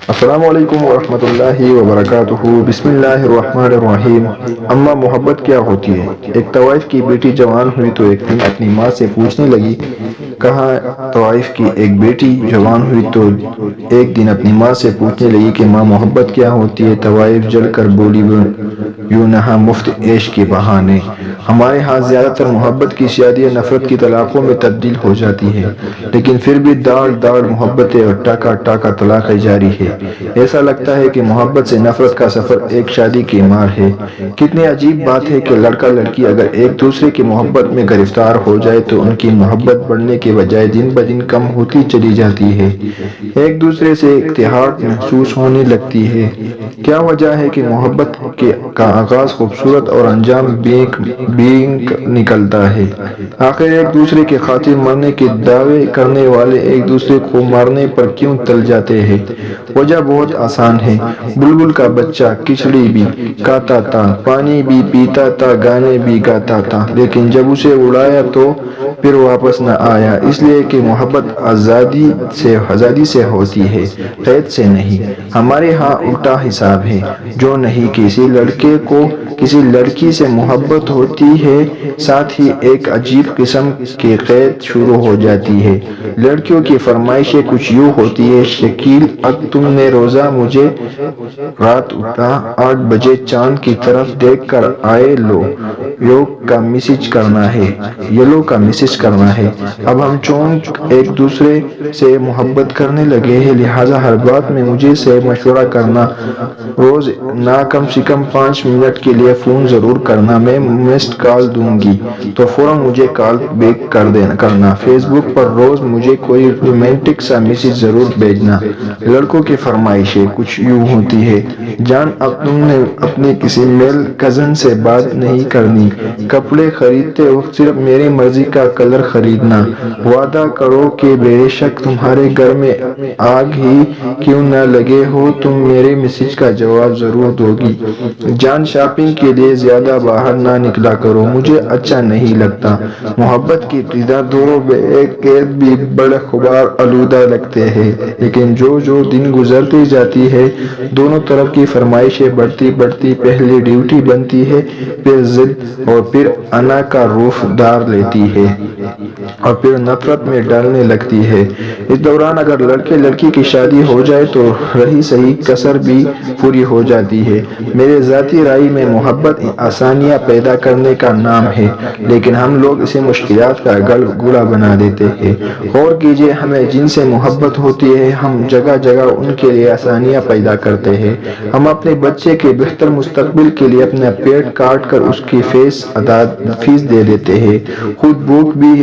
السلام علیکم ورحمۃ اللہ وبرکاتہ۔ بسم اللہ الرحمن الرحیم۔ اما محبت کیا ہوتی ہے؟ ایک طوائف کی بیٹی جوان ہوئی تو ایک دن اپنی ماں سے پوچھنے لگی۔ کہا طوائف کی ایک بیٹی جوان ہوئی تو ایک دن اپنی ماں سے پوچھنے لگی کہ ماں محبت کیا ہوتی ہے؟ طوائف جل کر بولی، یوں نہ مفت عیش کے بہانے۔ ہمارے ہاں زیادہ تر محبت کی شادیاں نفرت کی طلاقوں میں تبدیل ہو جاتی ہیں، لیکن پھر بھی داڑ داڑ محبتیں اور ٹاکا ٹاکا طلاقیں جاری ہے۔ ایسا لگتا ہے کہ محبت سے نفرت کا سفر ایک شادی کی مار ہے۔ کتنی عجیب بات ہے کہ لڑکا لڑکی اگر ایک دوسرے کی محبت میں گرفتار ہو جائے تو ان کی محبت بڑھنے کے بجائے دن بدن کم ہوتی چلی جاتی ہے، ایک دوسرے سے اتحاد محسوس ہونے لگتی ہے۔ کیا وجہ ہے کہ محبت کا آغاز خوبصورت اور انجام بینک نکلتا ہے؟ آخر ایک دوسرے کی خاطر مرنے کے دعوے کرنے والے ایک دوسرے کو مارنے پر کیوں تل جاتے ہیں؟ وجہ بہت آسان ہے۔ بلبل کا بچہ کھچڑی بھی کھاتا تھا، پانی بھی پیتا تھا، گانے بھی گاتا تھا، لیکن جب اسے اڑایا تو پھر واپس نہ آیا، اس لیے کہ محبت آزادی سے ہوتی ہے، قید سے نہیں۔ ہمارے ہاں الٹا حساب ہے۔ جو نہیں کسی لڑکے کو کسی لڑکی سے محبت ہوتی ہے، ساتھ ہی ایک عجیب قسم کی قید شروع ہو جاتی ہے۔ لڑکیوں کی فرمائشیں کچھ یوں ہوتی ہیں: شکیل اب تم نے روزہ مجھے رات اٹھا 8 بجے چاند کی طرف دیکھ کر آئے یلو کا میسج کرنا ہے۔ اب ہم چونکہ ایک دوسرے سے محبت کرنے لگے ہیں، لہٰذا ہر بات میں مجھ سے مشورہ کرنا، روز نہ کم سے کم 5 منٹ کے لیے فون ضرور کرنا، میں مسڈ کال دوں گی تو فوراً مجھے کال بیک کرنا، فیس بک پر روز مجھے کوئی رومانٹک سا میسج ضرور بھیجنا۔ لڑکوں کی فرمائشیں کچھ یوں ہوتی ہیں: جان اب تم نے اپنے کسی میل کزن سے بات نہیں کرنی، کپڑے خریدتے وقت صرف میری مرضی کا کلر خریدنا، وعدہ کرو کہ بے شک تمہارے گھر میں آگ ہی کیوں نہ لگے ہو تم میرے میسج کا جواب ضرور دو گی۔ جان شاپنگ کے لیے زیادہ باہر نہ نکلا کرو، مجھے اچھا نہیں لگتا۔ محبت کی ابتدا دونوں بے قید بھی بڑے غبار آلودہ لگتے ہیں، لیکن جو دن گزرتی جاتی ہے، دونوں طرف کی فرمائشیں بڑھتی بڑھتی پہلے ڈیوٹی بنتی ہے، پھر ضد اور پھر انا کا روپ دھار لیتی ہے اور پھر نفرت میں ڈالنے لگتی ہے۔ اس دوران اگر لڑکے لڑکی کی شادی ہو جائے تو رہی سہی کسر بھی پوری ہو جاتی ہے۔ میرے ذاتی رائے میں محبت آسانیاں پیدا کرنے کا نام ہے، لیکن ہم لوگ اسے مشکلات کا گلہ بنا دیتے ہیں۔ غور کیجئے، ہمیں جن سے محبت ہوتی ہے، ہم جگہ جگہ ان کے لیے آسانیاں پیدا کرتے ہیں۔ ہم اپنے بچے کے بہتر مستقبل کے لیے اپنا پیٹ کاٹ کر اس کی فیس دے دیتے ہیں، خود بھوک بھی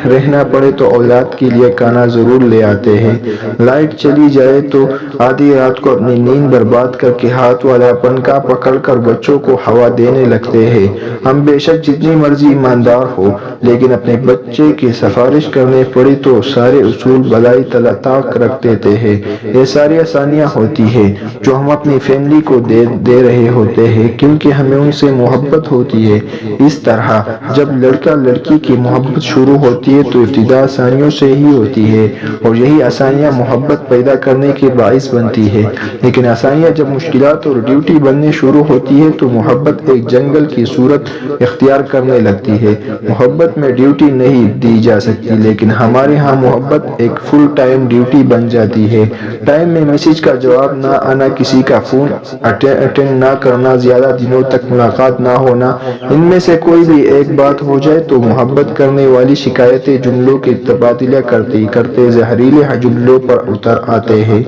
رہنا پڑے تو اولاد کے لیے کھانا ضرور لے آتے ہیں۔ لائٹ چلی جائے تو آدھی رات کو اپنی نیند برباد کر کے ہاتھ والا پنکھا پکڑ کر بچوں کو ہوا دینے لگتے ہیں۔ ہم بے شک جتنی مرضی ایماندار ہو، لیکن اپنے بچے کی سفارش کرنے پڑی تو سارے اصول بلائی طاق رکھ دیتے ہیں۔ یہ ساری آسانیاں ہوتی ہیں جو ہم اپنی فیملی کو دے رہے ہوتے ہیں کیونکہ ہمیں ان سے محبت ہوتی ہے۔ اس طرح جب لڑکا لڑکی کی محبت شروع ہوتی ہے تو ابتدا آسانیوں سے ہی ہوتی ہے، اور یہی آسانیاں محبت پیدا کرنے کے باعث بنتی ہے۔ لیکن آسانیاں جب مشکلات اور ڈیوٹی بننے شروع ہوتی ہے تو محبت ایک جنگل کی صورت اختیار کرنے لگتی ہے۔ محبت میں ڈیوٹی نہیں دی جا سکتی، لیکن ہمارے ہاں محبت ایک فل ٹائم ڈیوٹی بن جاتی ہے۔ ٹائم میں میسج کا جواب نہ آنا، کسی کا فون اٹینڈ نہ کرنا، زیادہ دنوں تک ملاقات نہ ہونا، ان میں سے کوئی بھی ایک بات ہو جائے تو محبت کرنے والی شکایتی جملوں کے تبادلہ کرتے کرتے زہریلے جملوں پر اتر آتے ہیں،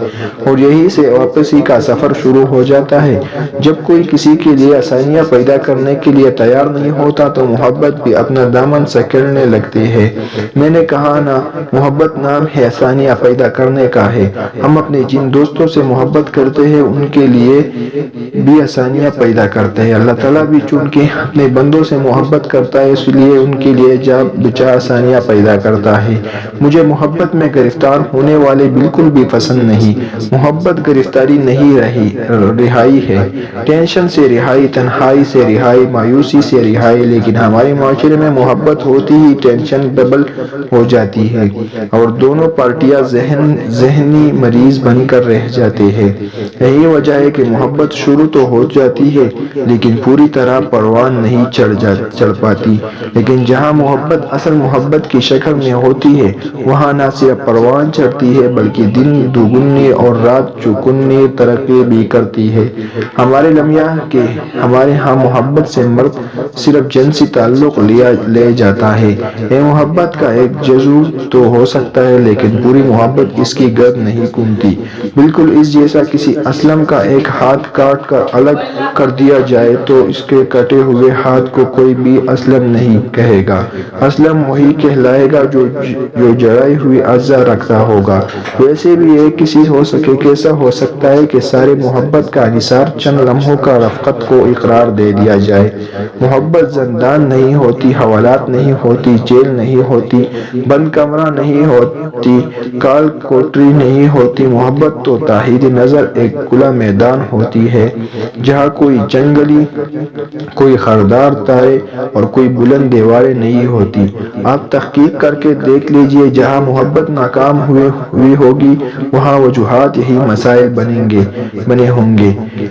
اور یہیں سے واپسی کا سفر شروع ہو جاتا ہے۔ جب کوئی کسی کے لیے آسانیاں پیدا کرنے کے لیے تیار نہیں ہوتا تو محبت بھی اپنا دامن سکیڑنے لگتی ہے۔ میں نے کہا نا، محبت نام ہے آسانیاں پیدا کرنے کا ہے۔ ہم اپنے جن دوستوں سے محبت کرتے ہیں ان کے لیے بھی آسانیاں پیدا کرتے ہیں۔ اللہ تعالیٰ بھی چونکہ اپنے بندوں سے محبت کرتا ہے، اس لیے ان کے لیے جا بجا آسانیاں پیدا کرتا ہے۔ مجھے محبت میں گرفتار ہونے والے بالکل بھی پسند نہیں۔ محبت گرفتاری نہیں، رہائی ہے۔ ٹینشن ڈپریشن سے رہائی، تنہائی سے رہائی، مایوسی سے رہائی، لیکن ہمارے معاشرے میں محبت ہوتی ہی ٹینشن ڈبل ہو جاتی ہے اور دونوں پارٹیاں ذہنی مریض بن کر رہ جاتے ہیں۔ یہی وجہ ہے کہ محبت شروع تو ہو جاتی ہے لیکن پوری طرح پروان نہیں چڑھ پاتی، لیکن جہاں محبت اصل محبت کی شکل میں ہوتی ہے وہاں نہ صرف پروان چڑھتی ہے بلکہ دن دوگنی اور رات چوگنی ترقی بھی کرتی ہے۔ ہمارے لمحہ کہ ہمارے ہاں محبت سے مرد صرف جنسی تعلق لے جاتا ہے۔ یہ محبت کا ایک جزو تو ہو سکتا ہے لیکن پوری محبت اس کی گرد نہیں گھومتی، بالکل اس جیسا کسی اسلم کا ایک ہاتھ کاٹ کر الگ کر دیا جائے تو اس کے کٹے ہوئے ہاتھ کو کوئی بھی اسلم نہیں کہے گا، اسلم وہی کہلائے گا جو جڑی ہوئی اعضاء رکھتا ہوگا۔ ویسے بھی یہ کیسا ہو سکتا ہے کہ سارے محبت کا انحصار چند لمحوں کا رفقت کو اقرار دے دیا جائے۔ محبت زندان نہیں ہوتی، حوالات نہیں ہوتی، جیل نہیں ہوتی، بند کمرہ نہیں ہوتی، کال کوٹری نہیں ہوتی، محبت تو تحت نظر ایک کھلا میدان ہوتی ہے جہاں کوئی جنگلی، کوئی خاردار تارے اور کوئی بلند دیواریں نہیں ہوتی۔ آپ تحقیق کر کے دیکھ لیجئے، جہاں محبت ناکام ہوئی ہوگی وہاں وجوہات یہی مسائل بنے ہوں گے۔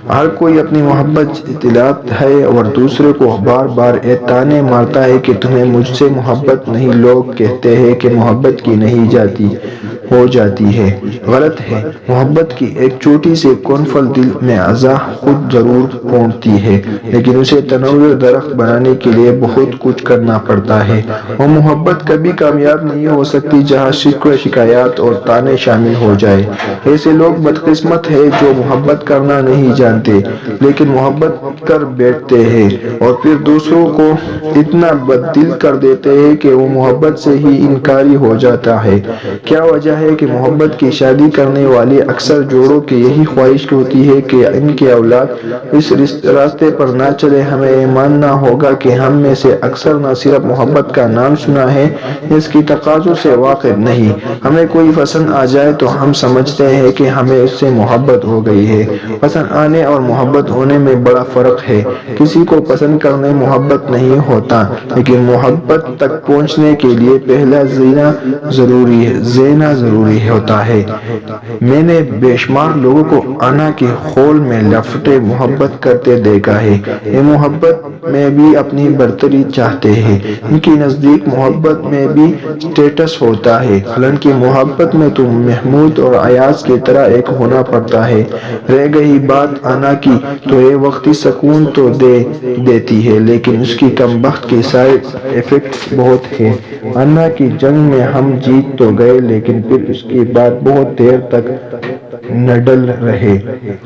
ہر کوئی اپنی محبت جتلاتا ہے اور دوسرے کو بار بار یہ طعنے مارتا ہے کہ تمہیں مجھ سے محبت نہیں۔ لوگ کہتے ہیں کہ محبت کی نہیں ہو جاتی ہے، غلط ہے۔ محبت کی ایک چھوٹی سی کونپھل دل میں اعضاء خود ضرور پھوٹتی ہے لیکن اسے تنور درخت بنانے کے لیے بہت کچھ کرنا پڑتا ہے۔ وہ محبت کبھی کامیاب نہیں ہو سکتی جہاں شکوے، شکایات اور طعنے شامل ہو جائیں۔ ایسے لوگ بدقسمت ہیں جو محبت کرنا نہیں جانتے لیکن محبت کر بیٹھتے ہیں اور پھر دوسروں کو اتنا بددل کر دیتے ہیں کہ وہ محبت سے ہی انکاری ہو جاتا ہے۔ کیا وجہ ہے کہ محبت کی شادی کرنے والے اکثر جوڑوں کی یہی خواہش ہوتی ہے کہ ان کی اولاد اس راستے پر نہ چلے؟ ہمیں یہ ماننا ہوگا کہ ہم میں سے اکثر نہ صرف محبت کا نام سنا ہے، اس کی تقاضوں سے واقف نہیں۔ ہمیں کوئی پسند آ جائے تو ہم سمجھتے ہیں کہ ہمیں اس سے محبت ہو گئی ہے۔ پسند آنے اور محبت ہونے میں بڑا فرق ہے۔ کسی کو پسند کرنے محبت نہیں ہوتا لیکن محبت تک پہنچنے کے لیے پہلا زینا ضروری ہوتا ہے۔ میں نے بے شمار لوگوں کو انا کے خول میں لپٹے محبت کرتے دیکھا ہے۔ یہ محبت میں بھی اپنی برتری چاہتے ہیں، ان کے نزدیک محبت میں بھی سٹیٹس ہوتا ہے، حالانکہ محبت میں تو محمود اور ایاز کی طرح ایک ہونا پڑتا ہے۔ رہ گئی بات انا کی تو یہ وقتی سکون تو دیتی ہے لیکن اس کی کم بخت کے سائیڈ ایفیکٹس بہت ہیں۔ انا کی جنگ میں ہم جیت تو گئے لیکن پھر اس کے بعد بہت دیر تک نڈل رہے۔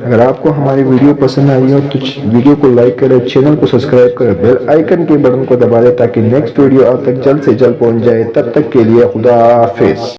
اگر آپ کو ہماری ویڈیو پسند آئی ہو تو ویڈیو کو لائک کریں، چینل کو سبسکرائب کریں، بیل آئیکن کے بٹن کو دبا دیں تاکہ نیکسٹ ویڈیو آپ تک جلد سے جلد پہنچ جائے۔ تب تک کے لیے خدا حافظ۔